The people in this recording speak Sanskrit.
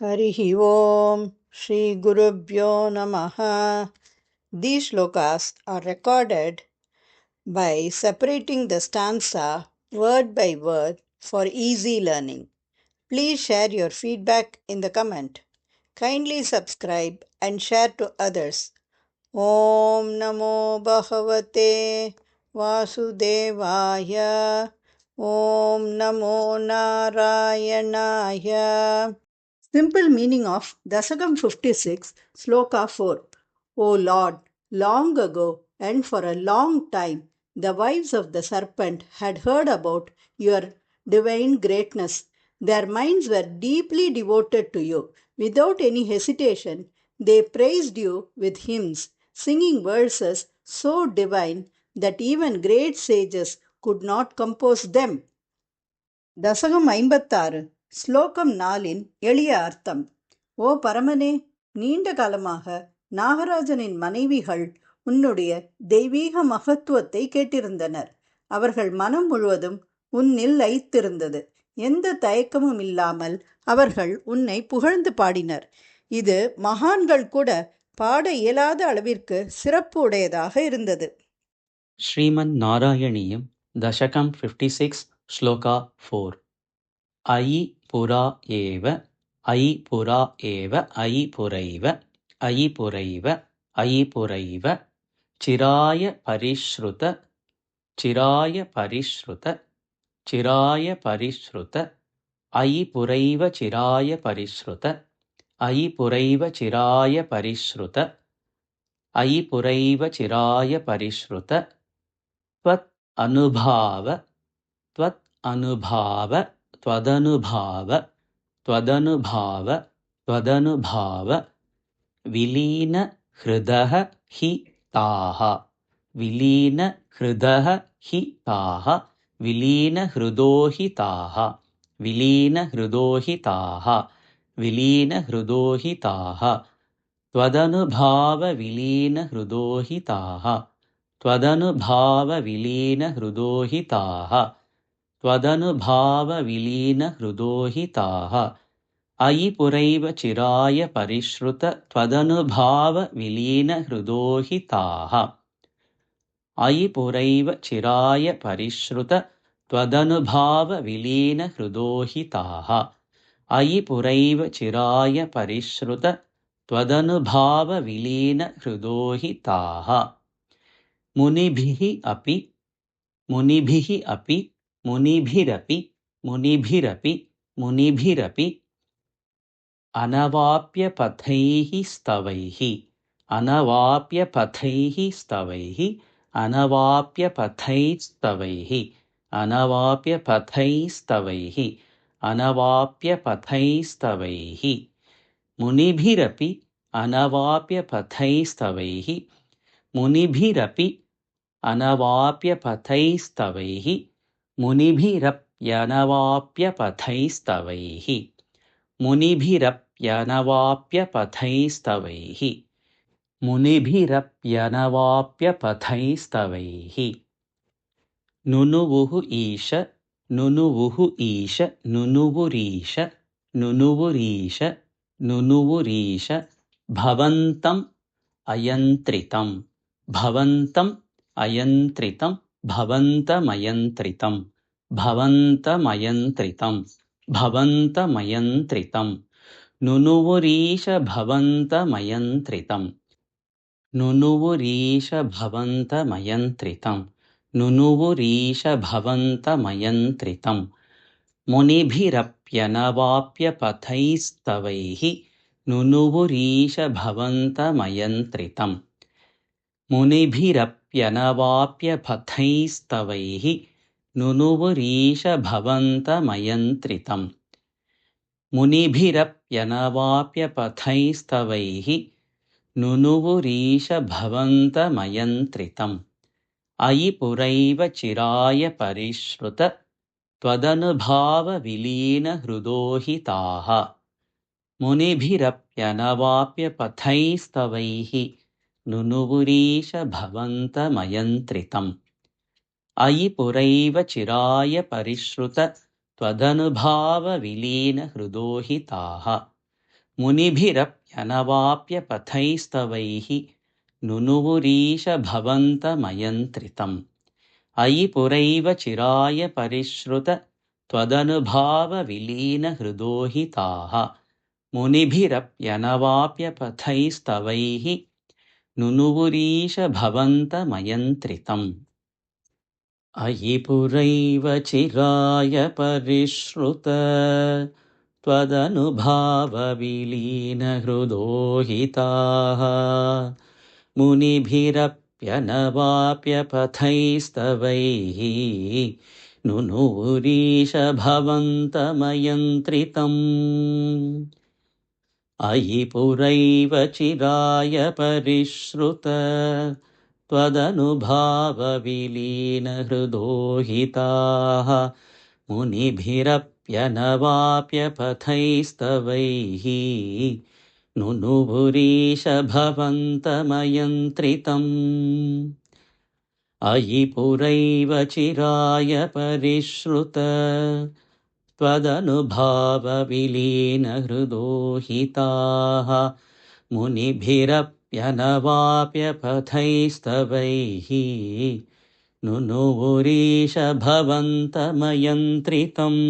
Harihi Om Shri Gurubhyo Namaha. These shlokas are recorded by separating the stanza word by word for easy learning. Please share your feedback in the comment. Kindly subscribe and share to others. Om Namo Bhagavate Vasudevaya. Om Namo Narayanaaya. Simple meaning of Dasakam 56, Sloka 4. O Lord, long ago and for a long time, the wives of the serpent had heard about your divine greatness. Their minds were deeply devoted to you. Without any hesitation, they praised you with hymns, singing verses so divine that even great sages could not compose them. தசகம் 56 ஸ்லோகம் 4 எளிய அர்த்தம். ஓ பரமனே, நீண்ட காலமாக நாகராஜனின் மனைவிகள் உன்னுடைய தெய்வீக மகத்துவத்தை கேட்டிருந்தனர். அவர்கள் மனம் முழுவதும் உன்னில் லயித்திருந்தது. எந்த தயக்கமும் இல்லாமல் அவர்கள் உன்னை புகழ்ந்து பாடினர். இது மகான்கள் கூட பாட இயலாத அளவிற்கு சிறப்பு உடையதாக இருந்தது. ஸ்ரீமன் நாராயணீயம் தசகம் 56 ஸ்லோகா 4. அயி புரா ஏவ அயி புரா ஏவ அயி புரைவ அயி புரைவ அயி புரைவ சிராய பரிஸ்ருத சிராய பரிஸ்ருத சிராய பரிஸ்ருத அயி புரைவ சிராய பரிஸ்ருத அயி புரைவ சிராய பரிஸ்ருத அயி புரைவ சிராய பரிஸ்ருத त्वत् अनुभाव त्वत् अनुभाव त्वदनुभाव त्वदनुभाव त्वदनुभाव विलीन हृदः हि ताः विलीन हृदः हि ताः विलीन हृदो हि ताः विलीन हृदो हि ताः विलीन हृदो हि ताः त्वदनुभाव विलीन हृदो हि ताः त्वदनुभाव विलीन हृदो हि ताः त्वदनुभाव विलीन हृदो हि ताः अयि पुरैव चिराय परिश्रुत त्वदनुभाव विलीन हृदो हि ताः अयि पुरैव चिराय परिश्रुत त्वदनुभाव विलीन हृदो हि ताः अयि पुरैव चिराय परिश्रुत त्वदनुभाव विलीन हृदो हि ताः मुनिभिः अपि मुनिभिः अपि मुनिभिरपि मुनिभिरपि मुनिभिरपि अनवाप्य पथैः स्तवैः अनवाप्य पथैः स्तवैः अनवाप्य पथैस्तवैः अनवाप्य पथैस्तवैः अनवाप्य पथैस्तवैः मुनिभिरपि अनवाप्य पथैस्तवैः मुनिभिरपि अनवाप्य पथैस्तवैः मुनिभिरप्यनवाप्य पथैस्तवैः मुनिभिरप्यनवाप्य पथैस्तवैः मुनिभिरप्यनवाप्य पथैस्तवैः नुनुवुः ईश नुनुवुः ईश नुनुवुरीश नुनुवुरीश नुनुवुरीश भवन्तम् अयन्त्रितं भवन्तम् अयन्त्रितं भवन्तमयन्त्रितं भवन्तमयन्त्रितं भवन्तमयन्त्रितं नुनुवुरीश भवन्तमयन्त्रितं नुनुवुरीश भवन्तमयन्त्रितं नुनुवुरीश भवन्तमयन्त्रितं मुनिभिरप्यनवाप्य पथैस्तवैः नुनुवुरीश भवन्तमयन्त्रितं मुनिभिरप्यनवाप्य पथैस्तवैः नुनुवुरीश भवन्तमयन्त्रितं मुनिभिरप्यनवाप्य पथैस्तवैः नुनुवुरीश भवन्तमयन्त्रितं अयि पुरैव चिराय परिश्रुत त्वदनुभाव विलीन हृदो हि ताः मुनिभिरप्यनवाप्य पथैस्तवैः नुनुवुरीश भवन्तमयन्त्रितं अयि पुरैव चिराय परिश्रुत त्वदनुभाव विलीन हृदो हि ताः मुनिभिरप्यनवाप्य पथैस्तवैः नुनुवुरीश भवन्तमयन्त्रितम् अयि पुरैव चिराय परिश्रुत त्वदनुभावविलीनहृदो हि ताः मुनिभिरप्यनवाप्य पथैस्तवैः नुनुवुरीश भवन्तमयन्त्रितम् अयि पुरैव चिराय परिश्रुत त्वदनुभावविलीनहृदो हि ताः मुनिभिरप्यनवाप्य पथैस्तवैः नुनुवुरीश भवन्तमयन्त्रितम् अयि पुरैव चिराय परिश्रुत त्वदनुभावविलीनहृदो हि ताः मुनिभिरप्यनवाप्य पथैस्तवैः नुनुवुरीश भवन्तमयन्त्रितम् अयि पुरैव चिराय परिश्रुत त्वदनुभावविलीनहृदो हि ताः मुनिभिरप्यनवाप्य पथैस्तवैः नुनुवुरीश भवन्तमयन्त्रितम्